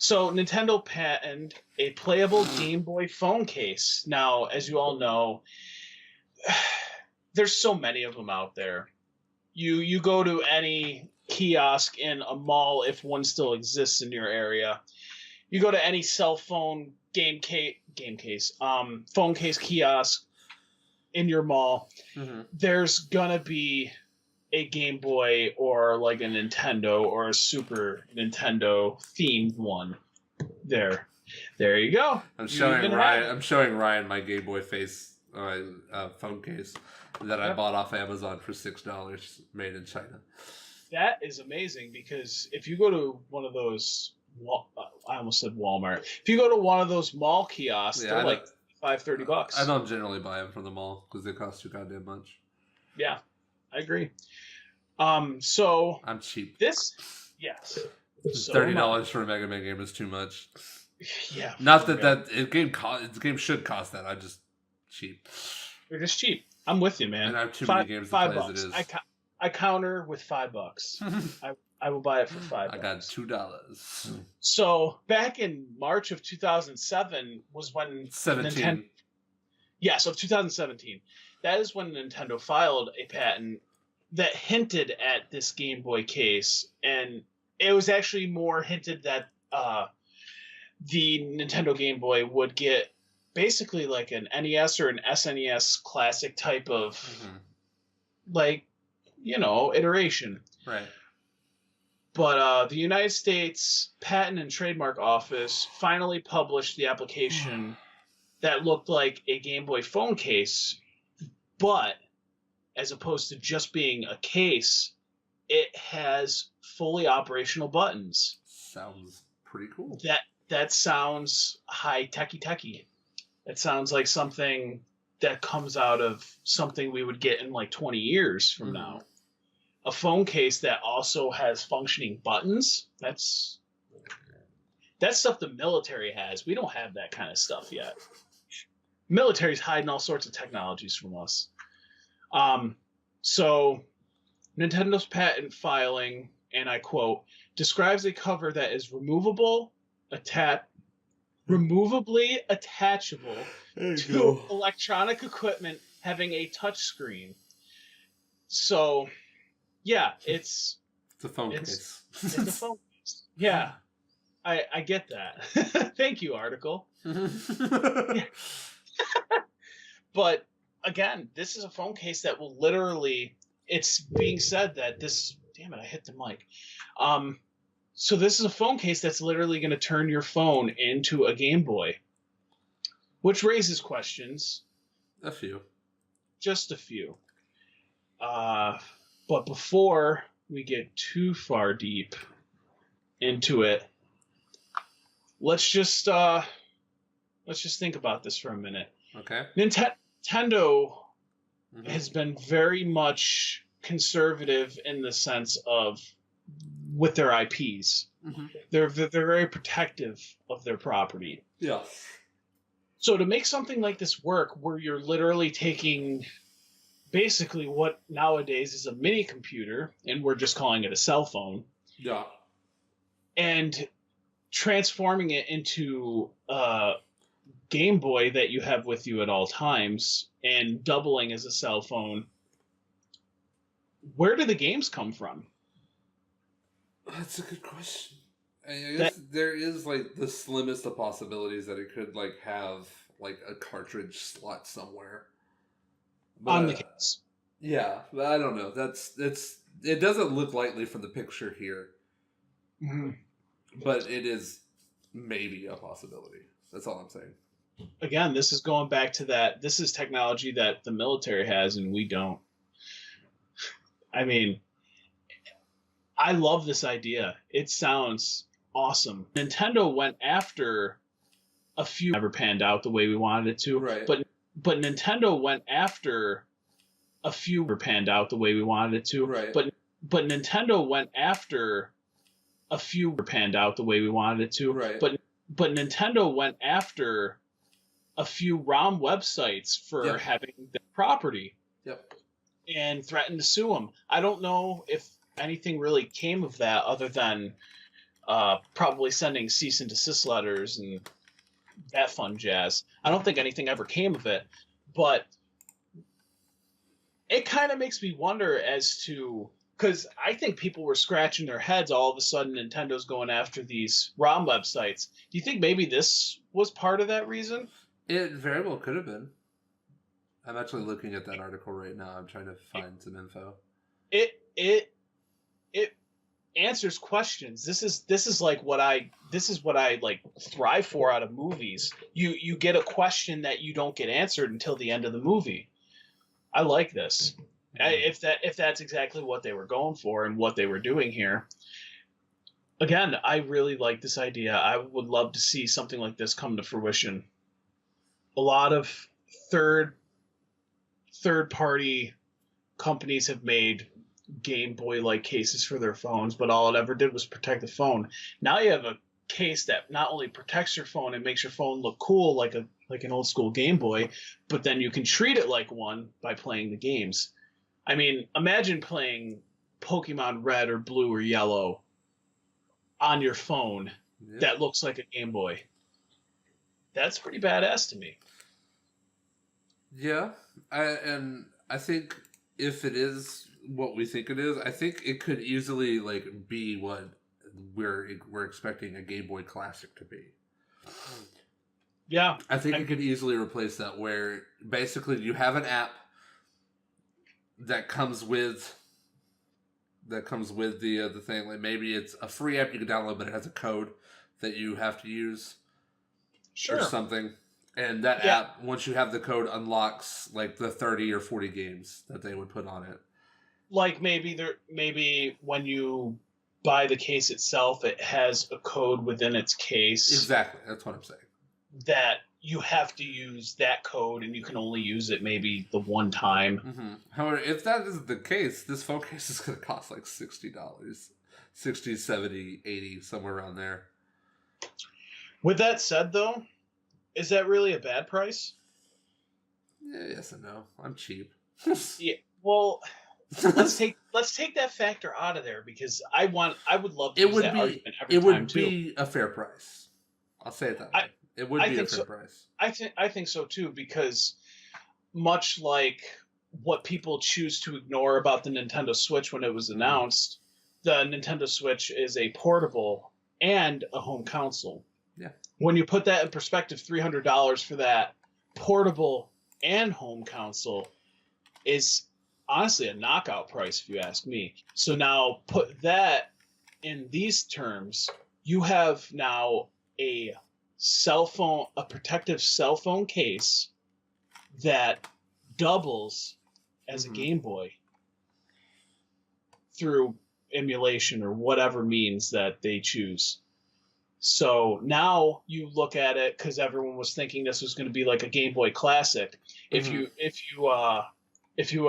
So Nintendo patented a playable Game Boy phone case. Now, as you all know, there's so many of them out there. You go to any kiosk in a mall, if one still exists in your area. You go to any cell phone phone case kiosk in your mall. Mm-hmm. There's gonna be a Game Boy or like a Nintendo or a Super Nintendo themed one. There you go. I'm showing Ryan my Game Boy phone case that I bought off Amazon for $6, made in China. That is amazing because if you go to one of those, I almost said Walmart. If you go to one of those mall kiosks, they're like $30. I don't generally buy them from the mall because they cost too goddamn much. Yeah, I agree. So I'm cheap. Yes. So $30 for a Mega Man game is too much. Yeah. Not that the game should cost that. I'm just cheap. They're just cheap. I'm with you, man. And I have too many games to play as it is. I counter with $5. I will buy it for $5. I got $2. So back in March of 2007 was when 17. Of 2017. That is when Nintendo filed a patent that hinted at this Game Boy case, and it was actually more hinted that the Nintendo Game Boy would get basically like an NES or an SNES classic type of iteration. Right. But the United States Patent and Trademark Office finally published the application that looked like a Game Boy phone case, but as opposed to just being a case, it has fully operational buttons. Sounds pretty cool. That sounds high techy. That sounds like something that comes out of something we would get in like 20 years from now. A phone case that also has functioning buttons. That's stuff the military has. We don't have that kind of stuff yet. Military's hiding all sorts of technologies from us. So Nintendo's patent filing, and I quote, describes a cover that is removably attachable to electronic equipment having a touch screen. So, yeah, it's a phone case. It's a phone case. Yeah, I get that. Thank you, article. But again, this is a phone case that will literally. It's being said that this. Damn it! I hit the mic. So this is a phone case that's literally going to turn your phone into a Game Boy, which raises questions. A few. Just a few. But before we get too far deep into it, let's just think about this for a minute. Okay. Nintendo has been very much conservative in the sense of with their IPs. They're very protective of their property. Yeah. So to make something like this work, where you're literally taking basically what nowadays is a mini computer, and we're just calling it a cell phone. Yeah. And transforming it into a Game Boy that you have with you at all times and doubling as a cell phone. Where do the games come from? That's a good question. I guess there is like the slimmest of possibilities that it could like have like a cartridge slot somewhere. But, on the case. Yeah, but I don't know. It doesn't look likely from the picture here. But it is maybe a possibility. That's all I'm saying. Again, this is going back to that. This is technology that the military has and we don't. I mean, I love this idea. It sounds awesome. Nintendo went after a few never panned out the way we wanted it to. Right. But Nintendo went after a few panned out the way we wanted it to. Right. But Nintendo went after a few panned out the way we wanted it to. Right. But Nintendo went after a few ROM websites for having the property. Yep. And threatened to sue them. I don't know if anything really came of that other than probably sending cease and desist letters and that fun jazz. I don't think anything ever came of it, but it kind of makes me wonder as to, because I think people were scratching their heads all of a sudden Nintendo's going after these ROM websites. Do you think maybe this was part of that reason? It very well could have been. I'm actually looking at that article right now. I'm trying to find some info. It answers questions. This is what I like thrive for out of movies. You get a question that you don't get answered until the end of the movie. I like this. If that's exactly what they were going for and what they were doing here. Again, I really like this idea. I would love to see something like this come to fruition. A lot of third party companies have made Game Boy like cases for their phones, but all it ever did was protect the phone. Now you have a case that not only protects your phone and makes your phone look cool like an old school Game Boy, but then you can treat it like one by playing the games. I mean, imagine playing Pokemon Red or Blue or Yellow on your phone that looks like a Game Boy. That's pretty badass to me. Yeah, I think if it is what we think it is, I think it could easily like be what we're expecting a Game Boy Classic to be. Yeah, I think it could easily replace that, where basically you have an app that comes with the thing. Like maybe it's a free app you can download, but it has a code that you have to use, or something. And that app, once you have the code, unlocks like the 30 or 40 games that they would put on it. Like maybe when you buy the case itself, it has a code within its case. Exactly, that's what I'm saying. That you have to use that code, and you can only use it maybe the one time. Mm-hmm. However, if that is the case, this phone case is going to cost like $60. 60, 70, 80, somewhere around there. With that said, though, is that really a bad price? Yeah, yes and no. I'm cheap. Yeah. Well, let's take that factor out of there, because I would love to use that argument every time too. It would be a fair price. I'll say it that way. It would be a fair price. I think so too, because much like what people choose to ignore about the Nintendo Switch when it was announced, the Nintendo Switch is a portable and a home console. Yeah. When you put that in perspective, $300 for that portable and home console is honestly a knockout price, if you ask me. So now put that in these terms, you have now a protective cell phone case that doubles as a Game Boy through emulation or whatever means that they choose. So now you look at it, because everyone was thinking this was going to be like a Game Boy Classic. If you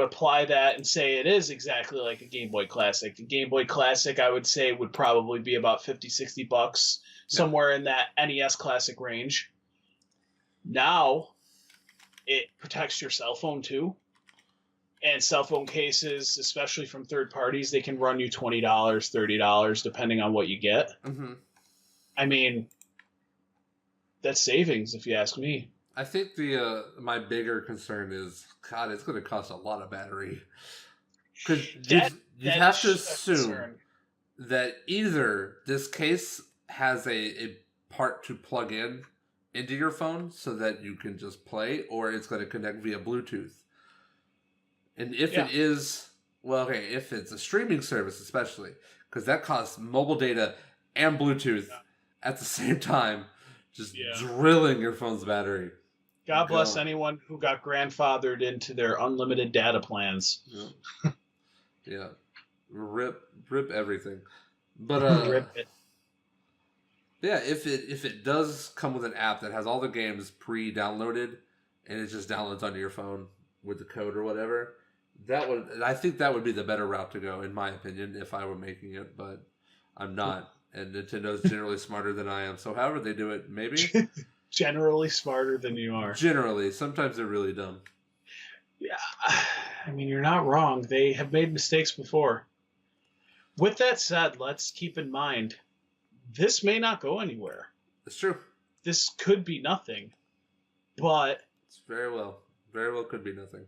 apply that and say it is exactly like a Game Boy Classic, a Game Boy Classic I would say would probably be about $50-$60, somewhere in that NES Classic range. Now it protects your cell phone too. And cell phone cases, especially from third parties, they can run you $20, $30, depending on what you get. Mm-hmm. I mean, that's savings, if you ask me. I think my bigger concern is, God, it's going to cost a lot of battery. Because you have to assume that either this case has a part to plug into your phone so that you can just play, or it's going to connect via Bluetooth. And if it is, if it's a streaming service especially, because that costs mobile data and Bluetooth at the same time, just drilling your phone's battery. God bless anyone who got grandfathered into their unlimited data plans. Yeah. Rip everything. But rip it. Yeah, if it does come with an app that has all the games pre-downloaded and it just downloads onto your phone with the code or whatever, I think that would be the better route to go, in my opinion, if I were making it, but I'm not. And Nintendo's generally smarter than I am. So however they do it, maybe. Generally smarter than you are. Generally. Sometimes they're really dumb. Yeah. I mean, you're not wrong. They have made mistakes before. With that said, let's keep in mind this may not go anywhere. It's true. This could be nothing, but It's very well could be nothing.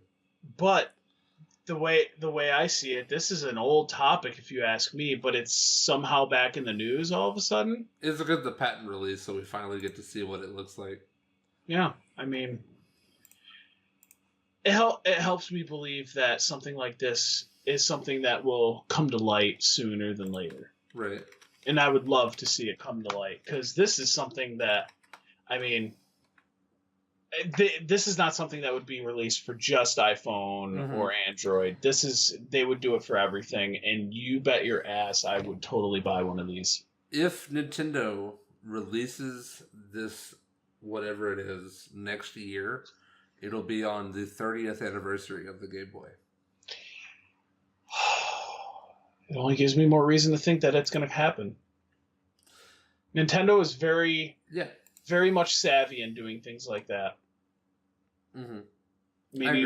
But the way I see it, this is an old topic if you ask me, but it's somehow back in the news all of a sudden. It's good the patent release, so we finally get to see what it looks like. Yeah, I mean, it helps me believe that something like this is something that will come to light sooner than later. Right. And I would love to see it come to light because this is something that, I mean, this is not something that would be released for just iPhone or Android. They would do it for everything, and you bet your ass I would totally buy one of these. If Nintendo releases this, whatever it is, next year, it'll be on the 30th anniversary of the Game Boy. It only gives me more reason to think that it's going to happen. Nintendo is very much savvy in doing things like that. Mm-hmm. I mean,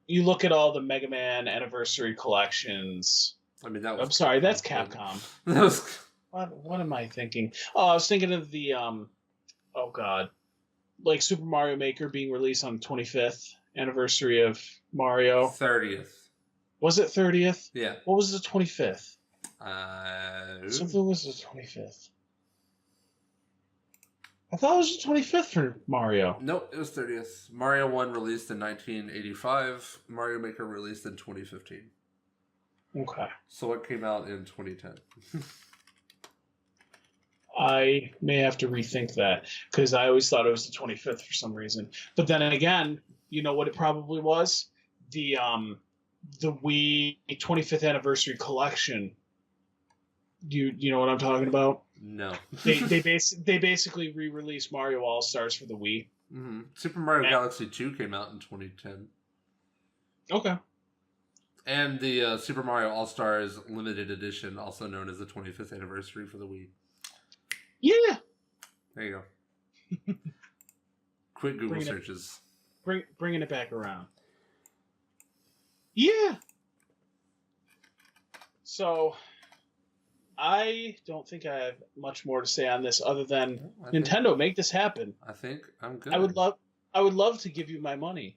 you look at all the Mega Man anniversary collections. I mean, I'm sorry, that's Capcom. What am I thinking? Oh, I was thinking of the oh god, like Super Mario Maker being released on the 25th anniversary of Mario. 30th. Was it 30th? Yeah. What was the 25th? Something was the 25th. I thought it was the 25th for Mario. Nope, it was 30th. Mario 1 released in 1985. Mario Maker released in 2015. Okay. So it came out in 2010. I may have to rethink that because I always thought it was the 25th for some reason. But then again, you know what it probably was? The Wii 25th anniversary collection. You know what I'm talking about? No. They basically re-released Mario All-Stars for the Wii. Mm-hmm. Super Mario Galaxy 2 came out in 2010. Okay. And the Super Mario All-Stars Limited Edition, also known as the 25th anniversary for the Wii. Yeah. There you go. Quick Google searches. Bringing it back around. Yeah. So, I don't think I have much more to say on this other than Nintendo, make this happen. I think I'm good. I would love to give you my money.